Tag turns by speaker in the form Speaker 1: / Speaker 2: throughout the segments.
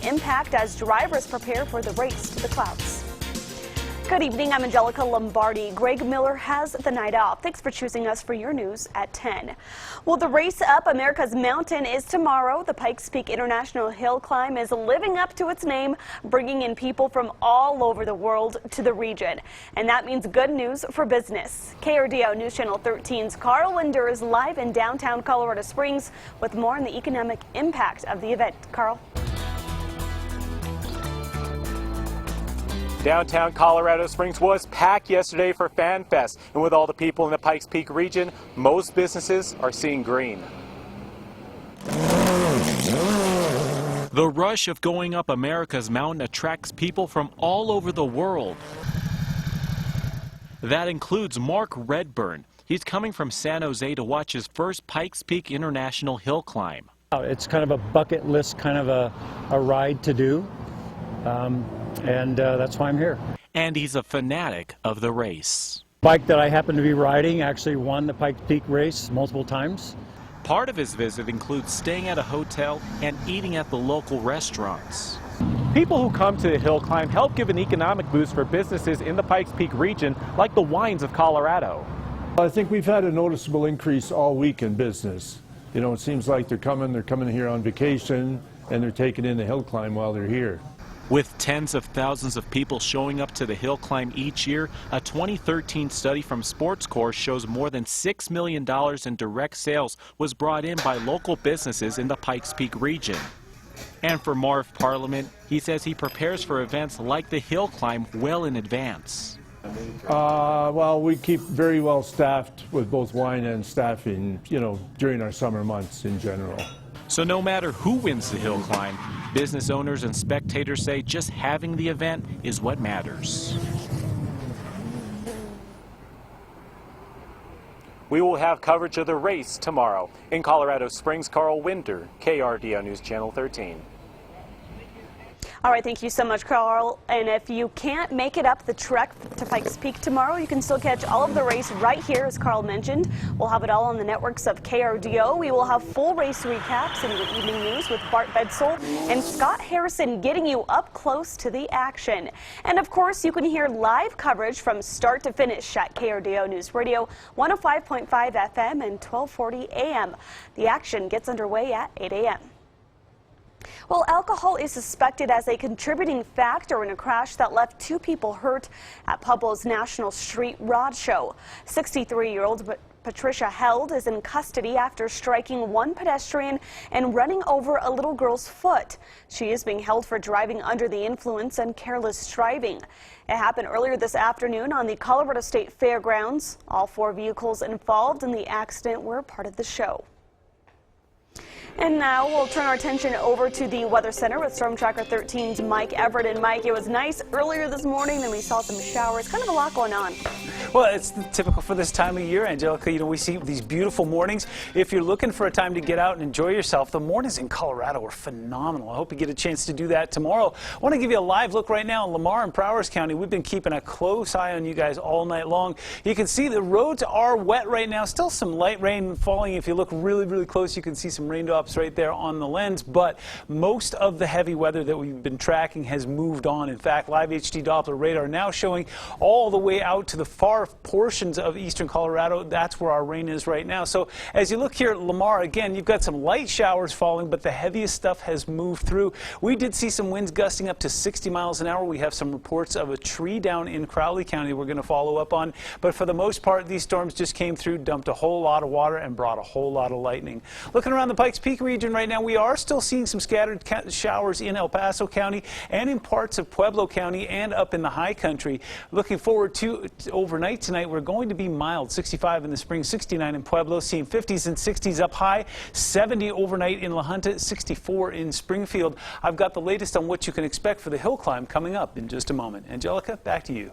Speaker 1: impact as drivers prepare for the race to the clouds. Good evening, I'm Angelica Lombardi. Greg Miller has the night off. Thanks for choosing us for your news at 10. Well, the race up America's Mountain is tomorrow. The Pikes Peak International Hill Climb is living up to its name, bringing in people from all over the world to the region. And that means good news for business. KRDO News Channel 13's Carl Linder is live in downtown Colorado Springs with more on the economic impact of the event. Carl?
Speaker 2: Downtown Colorado Springs was packed yesterday for FanFest, and with all the people in the Pikes Peak region, most businesses are seeing green. The rush of going up America's mountain attracts people from all over the world. That includes Mark Redburn. He's coming from San Jose to watch his first Pikes Peak International Hill Climb.
Speaker 3: It's kind of a bucket list, kind of a ride to do. And that's why I'm here.
Speaker 2: And he's a fanatic of the race.
Speaker 3: Bike that I happen to be riding actually won the Pikes Peak race multiple times.
Speaker 2: Part of his visit includes staying at a hotel and eating at the local restaurants. People who come to the hill climb help give an economic boost for businesses in the Pikes Peak region, like the Wines of Colorado.
Speaker 4: I think we've had a noticeable increase all week in business. You know, it seems like they're coming here on vacation, and they're taking in the hill climb while they're here.
Speaker 2: With tens of thousands of people showing up to the hill climb each year, a 2013 study from SportsCore shows more than $6 million in direct sales was brought in by local businesses in the Pikes Peak region. And for Marv Parliament, he says he prepares for events like the hill climb well in advance.
Speaker 4: Well, we keep very well staffed with both wine and staffing, you know, during our summer months in general.
Speaker 2: So no matter who wins the hill climb, business owners and spectators say just having the event is what matters. We will have coverage of the race tomorrow. In Colorado Springs, Carl Winder, KRDO News Channel 13.
Speaker 1: All right, thank you so much, Carl. And if you can't make it up the trek to Pikes Peak tomorrow, you can still catch all of the race right here, as Carl mentioned. We'll have it all on the networks of KRDO. We will have full race recaps in your evening news with Bart Bedsole and Scott Harrison getting you up close to the action. And of course, you can hear live coverage from start to finish at KRDO News Radio, 105.5 FM and 1240 AM. The action gets underway at 8 a.m. Well, alcohol is suspected as a contributing factor in a crash that left 2 people hurt at Pueblo's National Street Rod Show. 63-year-old Patricia Held is in custody after striking one pedestrian and running over a little girl's foot. She is being held for driving under the influence and careless driving. It happened earlier this afternoon on the Colorado State Fairgrounds. All 4 vehicles involved in the accident were part of the show. And now we'll turn our attention over to the Weather Center with Storm Tracker 13's Mike Everett. And Mike, it was nice earlier this morning, then we saw some showers. Kind of a lot going on.
Speaker 5: Well, it's typical for this time of year, Angelica. You know, we see these beautiful mornings. If you're looking for a time to get out and enjoy yourself, the mornings in Colorado are phenomenal. I hope you get a chance to do that tomorrow. I want to give you a live look right now in Lamar and Prowers County. We've been keeping a close eye on you guys all night long. You can see the roads are wet right now. Still some light rain falling. If you look really, really close, you can see some raindrops right there on the lens, but most of the heavy weather that we've been tracking has moved on. In fact, live HD Doppler radar now showing all the way out to the far portions of eastern Colorado. That's where our rain is right now. So as you look here at Lamar, again, you've got some light showers falling, but the heaviest stuff has moved through. We did see some winds gusting up to 60 miles an hour. We have some reports of a tree down in Crowley County we're going to follow up on, but for the most part, these storms just came through, dumped a whole lot of water, and brought a whole lot of lightning. Looking around the Pikes Peak region right now, we are still seeing some scattered showers in El Paso County and in parts of Pueblo County and up in the high country. Looking forward to overnight tonight, we're going to be mild. 65 in the spring, 69 in Pueblo, seeing 50s and 60s up high, 70 overnight in La Junta, 64 in Springfield. I've got the latest on what you can expect for the hill climb coming up in just a moment. Angelica, back to you.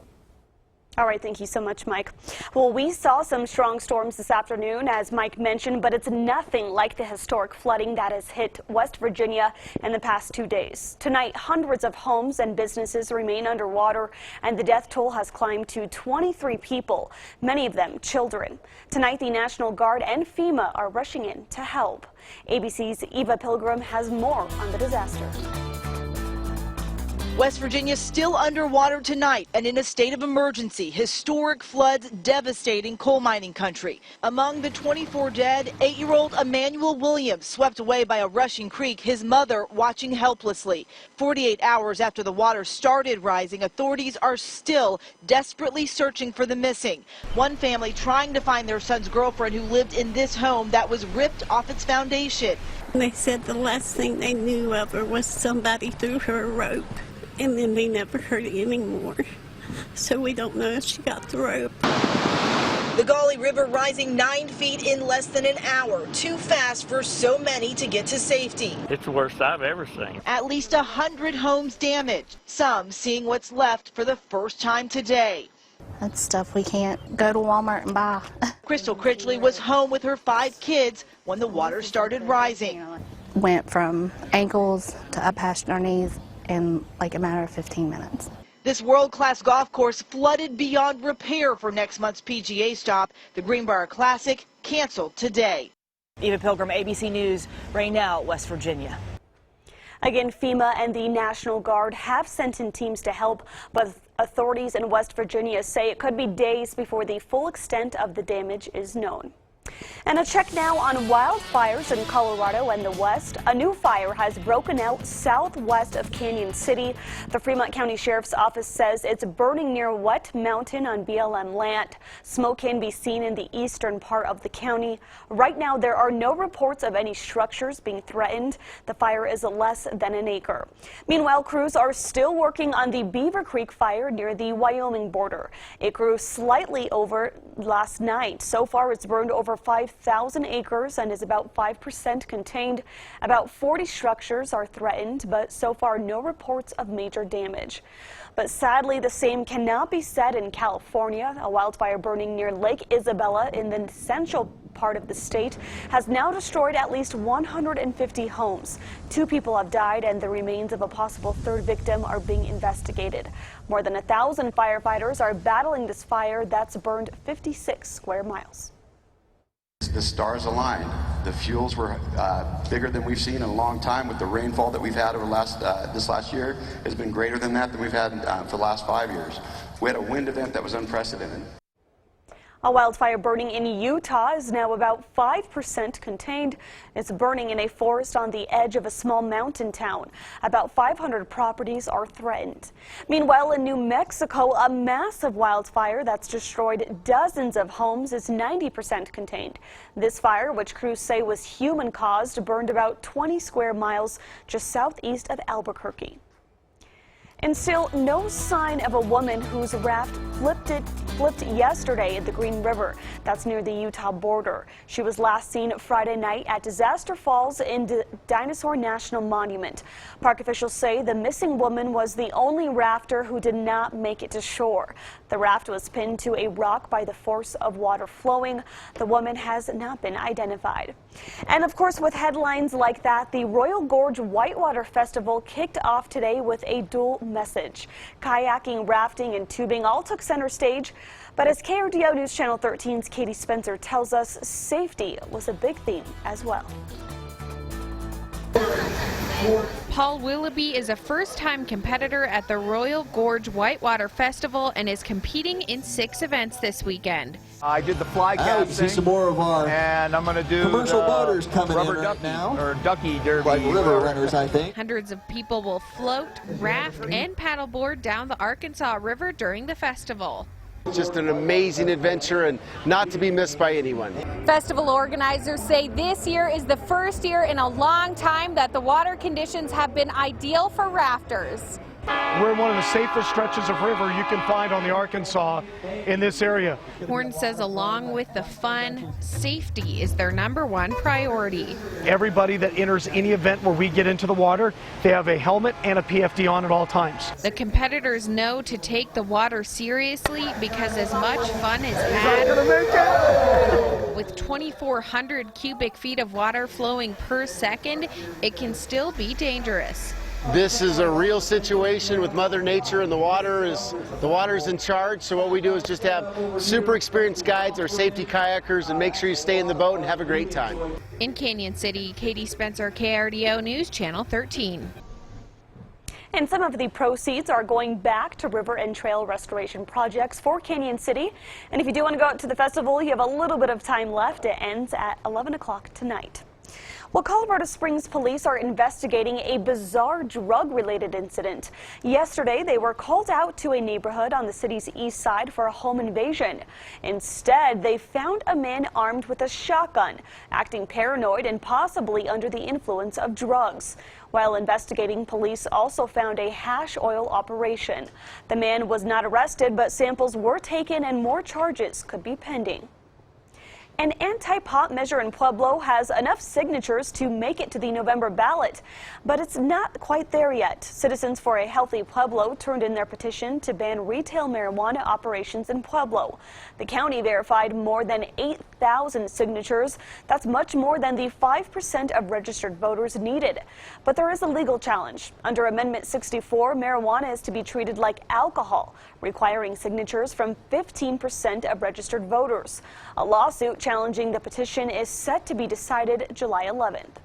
Speaker 1: All right, thank you so much, Mike. Well, we saw some strong storms this afternoon, as Mike mentioned, but it's nothing like the historic flooding that has hit West Virginia in the past 2 days. Tonight, hundreds of homes and businesses remain underwater, and the death toll has climbed to 23 people, many of them children. Tonight, the National Guard and FEMA are rushing in to help. ABC's Eva Pilgrim has more on the disaster.
Speaker 6: West Virginia still underwater tonight and in a state of emergency. Historic floods devastating coal mining country. Among the 24 dead, 8-year-old Emmanuel Williams swept away by a rushing creek, his mother watching helplessly. 48 hours after the water started rising, authorities are still desperately searching for the missing. One family trying to find their son's girlfriend who lived in this home that was ripped off its foundation.
Speaker 7: They said the last thing they knew of her was somebody threw her a rope, and then they never heard any more. So we don't know if she got the rope.
Speaker 6: The Gauley River rising 9 feet in less than an hour, too fast for so many to get to safety.
Speaker 8: It's the worst I've ever seen.
Speaker 6: At least 100 homes damaged, some seeing what's left for the first time today.
Speaker 9: That's stuff we can't go to Walmart and buy.
Speaker 6: Crystal Critchley was home with her 5 kids when the water started rising.
Speaker 9: Went from ankles to up past our knees in like a matter of 15 minutes.
Speaker 6: This world-class golf course flooded beyond repair for next month's PGA stop. The Greenbrier Classic canceled today. Eva Pilgrim, ABC News, Raynell, West Virginia.
Speaker 1: Again, FEMA and the National Guard have sent in teams to help, but authorities in West Virginia say it could be days before the full extent of the damage is known. And a check now on wildfires in Colorado and the West. A new fire has broken out southwest of Canyon City. The Fremont County Sheriff's Office says it's burning near Wet Mountain on BLM land. Smoke can be seen in the eastern part of the county. Right now, there are no reports of any structures being threatened. The fire is less than an acre. Meanwhile, crews are still working on the Beaver Creek fire near the Wyoming border. It grew slightly over last night. So far, it's burned over 5,000 acres and is about 5% contained. About 40 structures are threatened, but so far no reports of major damage. But sadly, the same cannot be said in California. A wildfire burning near Lake Isabella in the central part of the state has now destroyed at least 150 homes. 2 people have died and the remains of a possible 3rd victim are being investigated. More than 1,000 firefighters are battling this fire that's burned 56 square miles.
Speaker 10: The stars aligned. The fuels were bigger than we've seen in a long time. With the rainfall that we've had over this last year has been greater than that we've had for the last 5 years. We had a wind event that was unprecedented.
Speaker 1: A wildfire burning in Utah is now about 5% contained. It's burning in a forest on the edge of a small mountain town. About 500 properties are threatened. Meanwhile, in New Mexico, a massive wildfire that's destroyed dozens of homes is 90% contained. This fire, which crews say was human-caused, burned about 20 square miles just southeast of Albuquerque. And still no sign of a woman whose raft flipped yesterday at the Green River. That's near the Utah border. She was last seen Friday night at Disaster Falls in Dinosaur National Monument. Park officials say the missing woman was the only rafter who did not make it to shore. The raft was pinned to a rock by the force of water flowing. The woman has not been identified. And of course, with headlines like that, the Royal Gorge Whitewater Festival kicked off today with a dual message. Kayaking, rafting, and tubing all took center stage. But as KRDO News Channel 13's Katie Spencer tells us, safety was a big theme as well.
Speaker 11: Paul Willoughby is a first-time competitor at the Royal Gorge Whitewater Festival and is competing in 6 events this weekend.
Speaker 12: I did the fly casting,
Speaker 13: see some more of our
Speaker 12: and I'm going to do
Speaker 13: commercial boaters coming
Speaker 12: rubber
Speaker 13: in right now,
Speaker 12: or ducky derby.
Speaker 13: Like river runners, I think.
Speaker 11: Hundreds of people will float, raft, and paddleboard down the Arkansas River during the festival.
Speaker 14: Just an amazing adventure and not to be missed by anyone.
Speaker 11: Festival organizers say this year is the first year in a long time that the water conditions have been ideal for rafters.
Speaker 15: We're in one of the safest stretches of river you can find on the Arkansas in this area.
Speaker 11: Horn says along with the fun, safety is their #1 priority.
Speaker 15: Everybody that enters any event where we get into the water, they have a helmet and a PFD on at all times.
Speaker 11: The competitors know to take the water seriously because as much fun is had, with 2,400 cubic feet of water flowing per second, it can still be dangerous.
Speaker 14: This is a real situation with Mother Nature, and the water is in charge. So what we do is just have super experienced guides or safety kayakers and make sure you stay in the boat and have a great time.
Speaker 11: In Canyon City, Katie Spencer, KRDO News Channel 13.
Speaker 1: And some of the proceeds are going back to river and trail restoration projects for Canyon City. And if you do want to go out to the festival, you have a little bit of time left. It ends at 11 o'clock tonight. Well, Colorado Springs police are investigating a bizarre drug-related incident. Yesterday, they were called out to a neighborhood on the city's east side for a home invasion. Instead, they found a man armed with a shotgun, acting paranoid and possibly under the influence of drugs. While investigating, police also found a hash oil operation. The man was not arrested, but samples were taken and more charges could be pending. An anti-pot measure in Pueblo has enough signatures to make it to the November ballot, but it's not quite there yet. Citizens for a Healthy Pueblo turned in their petition to ban retail marijuana operations in Pueblo. The county verified more than 8,000 signatures. That's much more than the 5% of registered voters needed. But there is a legal challenge. Under Amendment 64, marijuana is to be treated like alcohol, requiring signatures from 15% of registered voters. A lawsuit challenging the petition is set to be decided July 11th.